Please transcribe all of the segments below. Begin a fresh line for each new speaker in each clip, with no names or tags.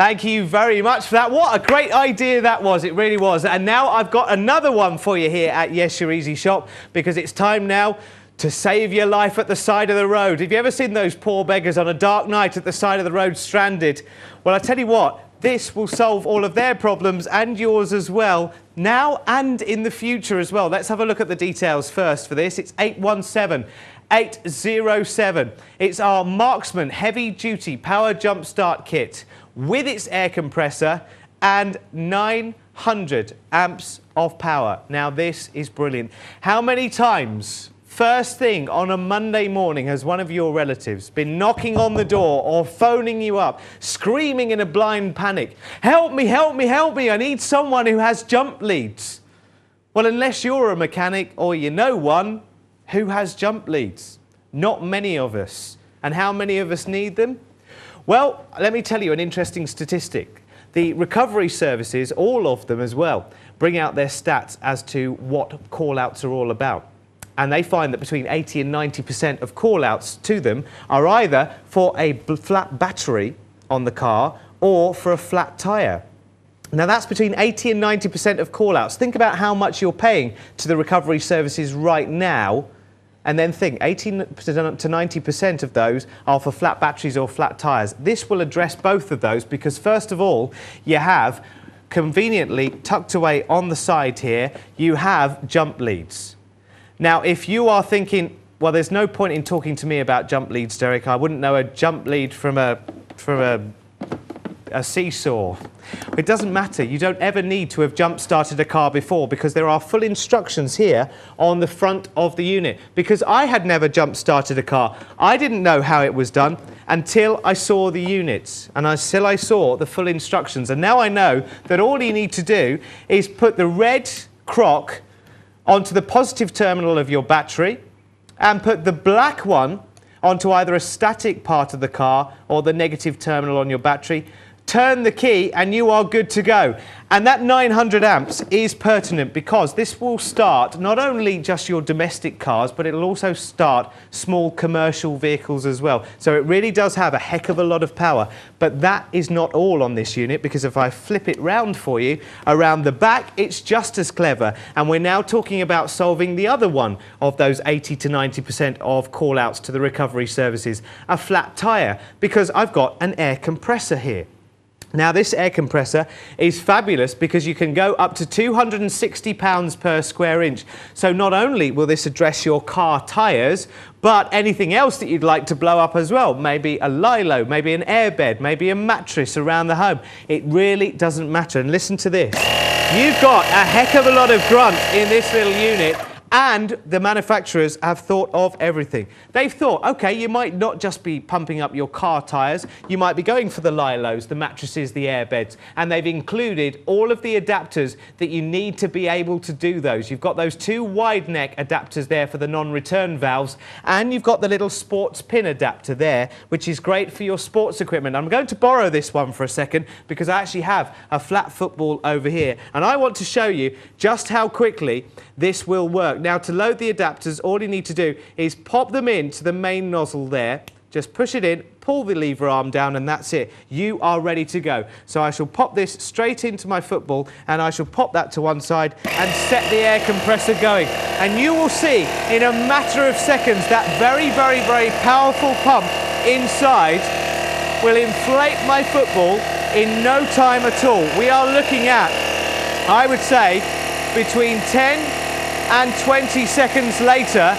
Thank you very much for that. What a great idea that was. It really was. And now I've got another one for you here at Yes You're Easy Shop, because it's time now to save your life at the side of the road. Have you ever seen those poor beggars on a dark night at the side of the road stranded? Well, I tell you what, this will solve all of their problems and yours as well, now and in the future as well. Let's have a look at the details first for this. It's 817807. It's our Marksman Heavy Duty Power Jump Start Kit with its air compressor and 900 amps of power. Now, this is brilliant. How many times, first thing on a Monday morning, has one of your relatives been knocking on the door or phoning you up, screaming in a blind panic, "Help me, help me, help me, I need someone who has jump leads"? Well, unless you're a mechanic or you know one, who has jump leads? Not many of us. And how many of us need them? Well, let me tell you an interesting statistic. The recovery services, all of them as well, bring out their stats as to what call-outs are all about. And they find that between 80 and 90% of call-outs to them are either for a flat battery on the car or for a flat tyre. Now, that's between 80 and 90% of call-outs. Think about how much you're paying to the recovery services right now, and then think 80 to 90% of those are for flat batteries or flat tyres. This will address both of those, because first of all, you have conveniently tucked away on the side here, you have jump leads. Now, if you are thinking, well, there's no point in talking to me about jump leads, Derek, I wouldn't know a jump lead from a seesaw. It doesn't matter. You don't ever need to have jump-started a car before, because there are full instructions here on the front of the unit. Because I had never jump-started a car. I didn't know how it was done until I saw the units and until I saw the full instructions. And now I know that all you need to do is put the red crock onto the positive terminal of your battery and put the black one onto either a static part of the car or the negative terminal on your battery. Turn the key and you are good to go. And that 900 amps is pertinent, because this will start not only just your domestic cars, but it'll also start small commercial vehicles as well. So it really does have a heck of a lot of power. But that is not all on this unit, because if I flip it round for you, around the back, it's just as clever. And we're now talking about solving the other one of those 80 to 90% of call-outs to the recovery services, a flat tyre, because I've got an air compressor here. Now, this air compressor is fabulous because you can go up to 260 pounds per square inch. So not only will this address your car tyres, but anything else that you'd like to blow up as well. Maybe a lilo, maybe an airbed, maybe a mattress around the home. It really doesn't matter. And listen to this. You've got a heck of a lot of grunt in this little unit. And the manufacturers have thought of everything. They've thought, OK, you might not just be pumping up your car tyres, you might be going for the lilos, the mattresses, the airbeds, and they've included all of the adapters that you need to be able to do those. You've got those two wide neck adapters there for the non-return valves, and you've got the little sports pin adapter there, which is great for your sports equipment. I'm going to borrow this one for a second, because I actually have a flat football over here, and I want to show you just how quickly this will work. Now, to load the adapters, all you need to do is pop them into the main nozzle there. Just push it in, pull the lever arm down, and that's it. You are ready to go. So I shall pop this straight into my football, and I shall pop that to one side and set the air compressor going. And you will see in a matter of seconds that very, very, very powerful pump inside will inflate my football in no time at all. We are looking at, I would say, between 10 and 20 seconds later,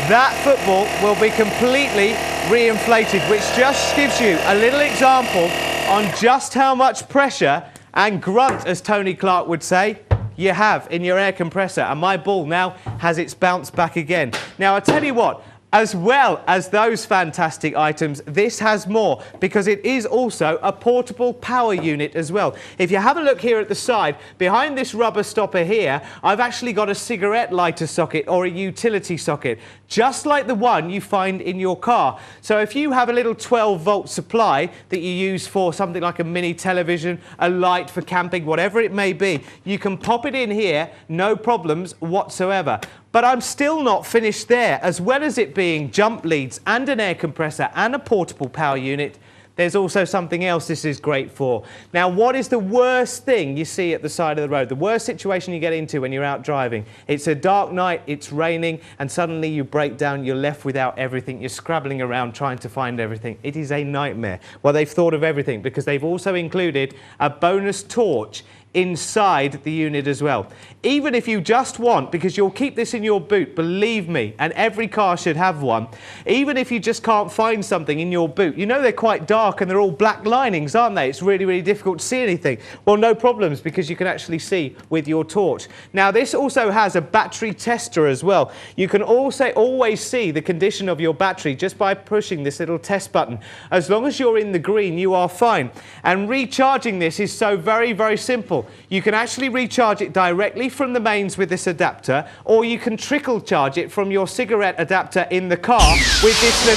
that football will be completely re-inflated, which just gives you a little example on just how much pressure and grunt, as Tony Clark would say, you have in your air compressor. And my ball now has its bounce back again. Now, I tell you what, as well as those fantastic items, this has more, because it is also a portable power unit as well. If you have a look here at the side, behind this rubber stopper here, I've actually got a cigarette lighter socket or a utility socket, just like the one you find in your car. So if you have a little 12-volt supply that you use for something like a mini television, a light for camping, whatever it may be, you can pop it in here, no problems whatsoever. But I'm still not finished there. As well as it being jump leads and an air compressor and a portable power unit, there's also something else this is great for. Now, what is the worst thing you see at the side of the road? The worst situation you get into when you're out driving? It's a dark night, it's raining, and suddenly you break down, you're left without everything, you're scrabbling around trying to find everything. It is a nightmare. Well, they've thought of everything because they've also included a bonus torch inside the unit as well. Even if you just want, because you'll keep this in your boot, believe me, and every car should have one, even if you just can't find something in your boot, you know they're quite dark and they're all black linings, aren't they? It's really, really difficult to see anything. Well, no problems, because you can actually see with your torch. Now, this also has a battery tester as well. You can also always see the condition of your battery just by pushing this little test button. As long as you're in the green, you are fine. And recharging this is so very, very simple. You can actually recharge it directly from the mains with this adapter, or you can trickle charge it from your cigarette adapter in the car with this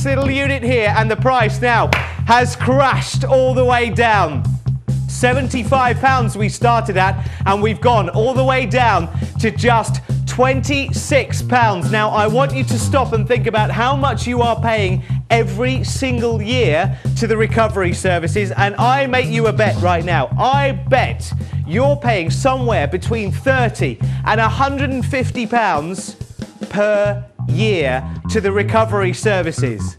little unit here. And the price now has crashed all the way down. £75 we started at, and we've gone all the way down to just £26. Now, I want you to stop and think about how much you are paying every single year to the recovery services, and I make you a bet right now. I bet you're paying somewhere between £30 and £150 per year to the recovery services.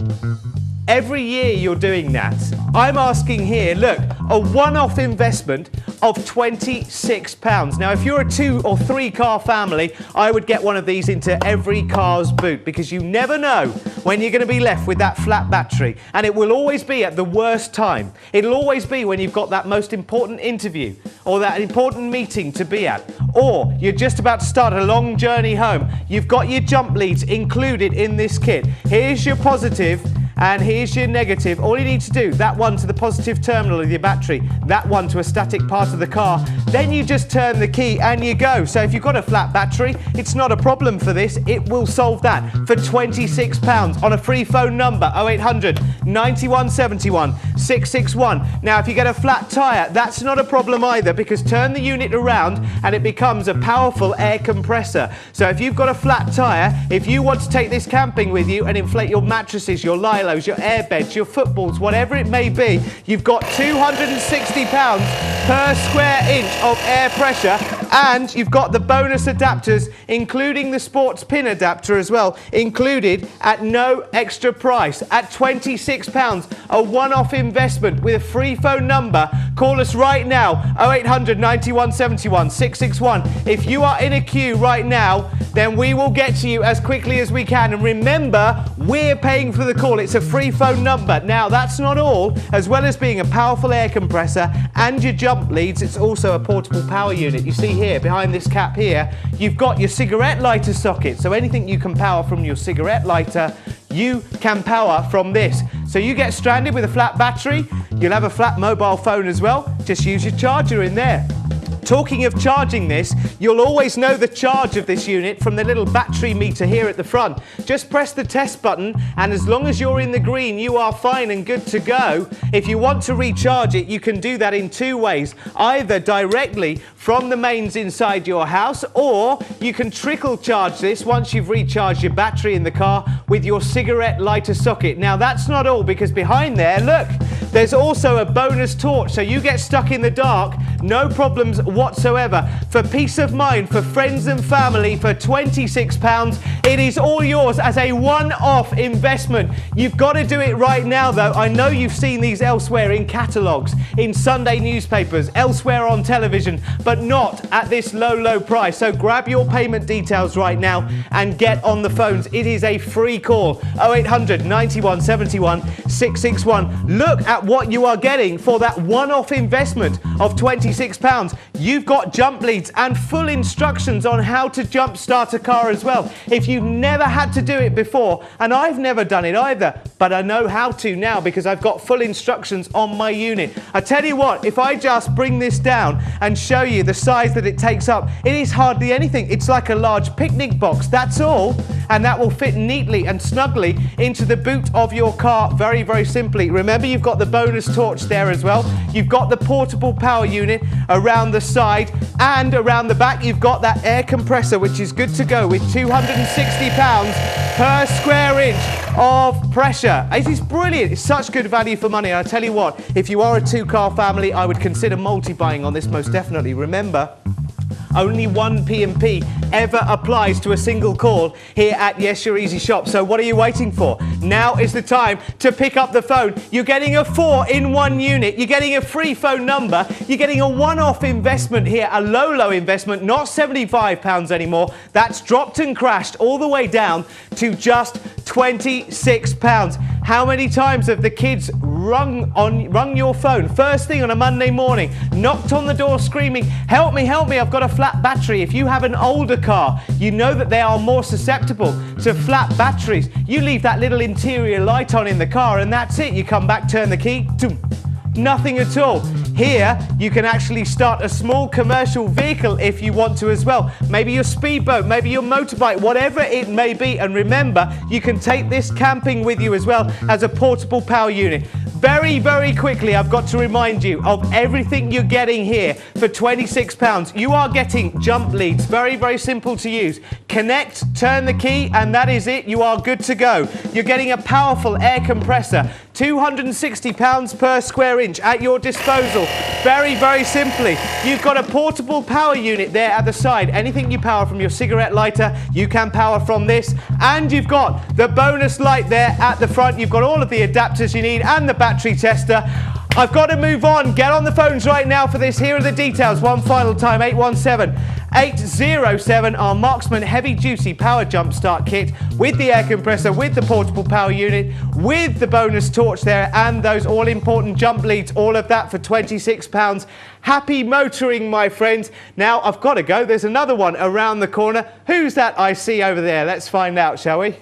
Every year you're doing that. I'm asking here, look, a one-off investment of £26. Now, if you're a 2 or 3 car family, I would get one of these into every car's boot, because you never know when you're going to be left with that flat battery. And it will always be at the worst time. It'll always be when you've got that most important interview or that important meeting to be at, or you're just about to start a long journey home. You've got your jump leads included in this kit. Here's your positive and here's your negative. All you need to do, that one to the positive terminal of your battery, that one to a static part of the car, then you just turn the key and you go. So if you've got a flat battery, it's not a problem for this. It will solve that for £26 on a free phone number, 0800 91 71 661. Now, if you get a flat tyre, that's not a problem either, because turn the unit around and it becomes a powerful air compressor. So if you've got a flat tyre, if you want to take this camping with you and inflate your mattresses, your lilacs, your airbeds, your footballs, whatever it may be, you've got £260 per square inch of air pressure, and you've got the bonus adapters, including the sports pin adapter as well, included at no extra price, at £26, a one-off investment with a free phone number. Call us right now, 0800 91 71 661. If you are in a queue right now, then we will get to you as quickly as we can. And remember, we're paying for the call. It's a free phone number. Now, that's not all. As well as being a powerful air compressor and your jump leads, it's also a portable power unit. You see here, behind this cap here, you've got your cigarette lighter socket. So anything you can power from your cigarette lighter, you can power from this. So you get stranded with a flat battery, you'll have a flat mobile phone as well. Just use your charger in there. Talking of charging this, you'll always know the charge of this unit from the little battery meter here at the front. Just press the test button, and as long as you're in the green, you are fine and good to go. If you want to recharge it, you can do that in 2 ways. Either directly from the mains inside your house, or you can trickle charge this once you've recharged your battery in the car with your cigarette lighter socket. Now, that's not all, because behind there, look, there's also a bonus torch, so you get stuck in the dark, no problems whatsoever. For peace of mind, for friends and family, for £26, it is all yours as a one-off investment. You've got to do it right now, though. I know you've seen these elsewhere in catalogues, in Sunday newspapers, elsewhere on television, but not at this low, low price. So grab your payment details right now and get on the phones. It is a free call, 0800 91 71 661. Look at what you are getting for that one-off investment of £26. You've got jump leads and full instructions on how to jump start a car as well. If you've never had to do it before, and I've never done it either, but I know how to now because I've got full instructions on my unit. I tell you what, if I just bring this down and show you the size that it takes up, it is hardly anything. It's like a large picnic box, that's all. And that will fit neatly and snugly into the boot of your car very, very simply. Remember, you've got the bonus torch there as well. You've got the portable power unit around the side, and around the back you've got that air compressor, which is good to go with 260 pounds per square inch of pressure. It is brilliant. It's such good value for money. And I tell you what, if you are a two-car family, I would consider multi-buying on this most definitely. Remember, only one P&P ever applies to a single call here at Yes You're Easy Shop. So what are you waiting for? Now is the time to pick up the phone. You're getting a 4-in-1 unit. You're getting a free phone number. You're getting a one-off investment here, a low investment, not £75 anymore. That's dropped and crashed all the way down to just £26. How many times have the kids rung your phone first thing on a Monday morning, knocked on the door screaming, help me, I've got a flat battery? If you have an older car, you know that they are more susceptible to flat batteries. You leave that little interior light on in the car and that's it. You come back, turn the key, nothing at all. Here, you can actually start a small commercial vehicle if you want to as well. Maybe your speedboat, maybe your motorbike, whatever it may be. And remember, you can take this camping with you as well as a portable power unit. Very, very quickly, I've got to remind you of everything you're getting here for £26. You are getting jump leads, very, very simple to use. Connect, turn the key, and that is it. You are good to go. You're getting a powerful air compressor, £260 per square inch at your disposal. Very, very simply. You've got a portable power unit there at the side. Anything you power from your cigarette lighter, you can power from this. And you've got the bonus light there at the front. You've got all of the adapters you need and the battery tester. I've got to move on. Get on the phones right now for this. Here are the details. One final time, 817-807, our Marksman heavy duty power jump start kit with the air compressor, with the portable power unit, with the bonus torch there, and those all important jump leads, all of that for £26. Happy motoring, my friends. Now I've got to go. There's another one around the corner. Who's that I see over there? Let's find out, shall we?